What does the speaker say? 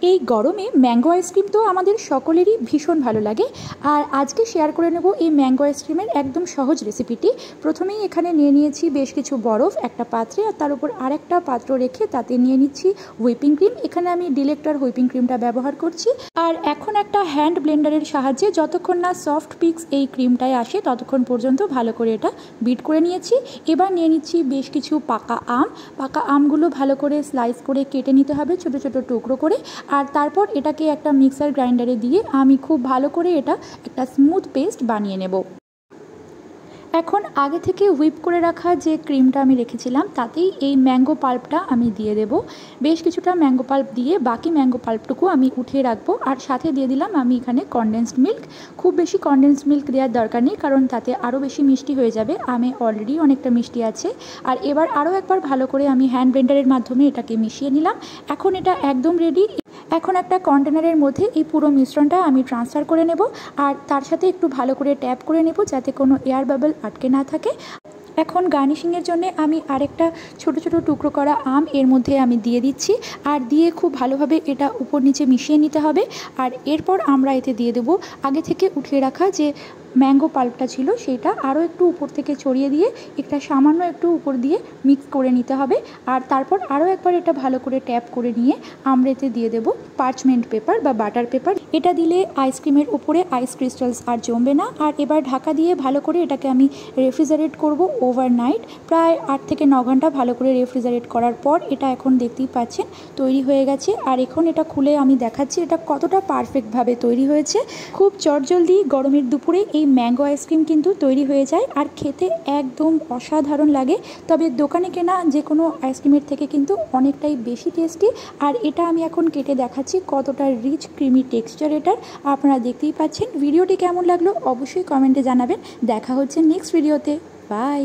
এই গরমে mango ice cream তো আমাদের সকলেরই ভীষণ ভালো লাগে। আর আজকে শেয়ার করে নেব এই ম্যাঙ্গো আইসক্রিমের একদম সহজ রেসিপিটি। প্রথমেই এখানে নিয়ে নিয়েছি বেশ কিছু বরফ একটা পাত্রে, আর তার উপর আরেকটা পাত্র রেখে তাতে নিয়ে নিচ্ছি হুইপিং ক্রিম। এখানে আমি ডিলেক্টর হুইপিং ক্রিমটা ব্যবহার করছি। আর এখন একটা হ্যান্ড ব্লেন্ডারের সাহায্যে যতক্ষণ না সফট পিক্স এই ক্রিমটায় আসে ততক্ষণ পর্যন্ত ভালো করে এটা বিট করে নিয়েছি। এবার নিয়ে নিচ্ছি বেশ কিছু পাকা আমগুলো ভালো করে স্লাইস করে কেটে নিতে হবে ছোট ছোট টুকরো করে। আর তারপর এটাকে একটা মিক্সার গ্রাইন্ডারে দিয়ে আমি খুব ভালো করে এটা একটা স্মুথ পেস্ট বানিয়ে নেব। এখন আগে থেকে হুইপ করে রাখা যে ক্রিমটা আমি রেখেছিলাম তাতেই এই ম্যাঙ্গো পাল্পটা আমি দিয়ে দেব। বেশ কিছুটা ম্যাঙ্গো পাল্প দিয়ে বাকি ম্যাঙ্গো পাল্পটুকু আমি উঠিয়ে রাখবো। আর সাথে দিয়ে দিলাম আমি এখানে কনডেন্সড মিল্ক। খুব বেশি কনডেন্সড মিল্ক দেওয়ার দরকার নেই, কারণ তাতে আরও বেশি মিষ্টি হয়ে যাবে। আমে অলরেডি অনেকটা মিষ্টি আছে। আর এবার আরও একবার ভালো করে আমি হ্যান্ড ব্লেন্ডারের মাধ্যমে এটাকে মিশিয়ে নিলাম। এখন এটা একদম রেডি। এখন একটা কন্টেনারের মধ্যে এই পুরো মিশ্রণটা আমি ট্রান্সফার করে নেব। আর তার সাথে একটু ভালো করে ট্যাপ করে নেব যাতে কোনো এয়ার বাবল আটকে না থাকে। এখন গার্নিশিংয়ের জন্য আমি আরেকটা ছোট ছোট টুকরো করা আম এর মধ্যে আমি দিয়ে দিচ্ছি। আর দিয়ে খুব ভালোভাবে এটা উপর নিচে মিশিয়ে নিতে হবে। আর এরপর আমরা এতে দিয়ে দেবো আগে থেকে উঠিয়ে রাখা যে ম্যাঙ্গো পাল্পটা ছিল সেটা আরও একটু উপর থেকে ছড়িয়ে দিয়ে একটা সামান্য একটু উপর দিয়ে মিক্স করে নিতে হবে। আর তারপর আরও একবার এটা ভালো করে ট্যাপ করে নিয়ে আমরা এতে দিয়ে দেবো পার্চমেন্ট পেপার বা বাটার পেপার। এটা দিলে আইসক্রিমের উপরে আইস ক্রিস্টালস আর জমবে না। আর এবার ঢাকা দিয়ে ভালো করে এটাকে আমি রেফ্রিজারেট করব ওভারনাইট, প্রায় 8 থেকে 9 ঘন্টা ভালো করে রেফ্রিজারেট করার পর এটা এখন দেখতেই পাচ্ছেন তৈরি হয়ে গেছে। আর এখন এটা খুলে আমি দেখাচ্ছি এটা কতটা পারফেক্টভাবে তৈরি হয়েছে। খুব চটজলদি গরমের দুপুরে এই ম্যাঙ্গো আইসক্রিম কিন্তু তৈরি হয়ে যায় আর খেতে একদম অসাধারণ লাগে। তবে দোকানে কেনা যে কোনো আইসক্রিমের থেকে কিন্তু অনেকটাই বেশি টেস্টি। আর এটা আমি এখন কেটে দেখাচ্ছি কতটা রিচ ক্রিমি টেক্সচার এটার। আপনারা দেখতেই পাচ্ছেন। ভিডিওটি কেমন লাগলো অবশ্যই কমেন্টে জানাবেন। দেখা হচ্ছে নেক্সট ভিডিওতে। বাই।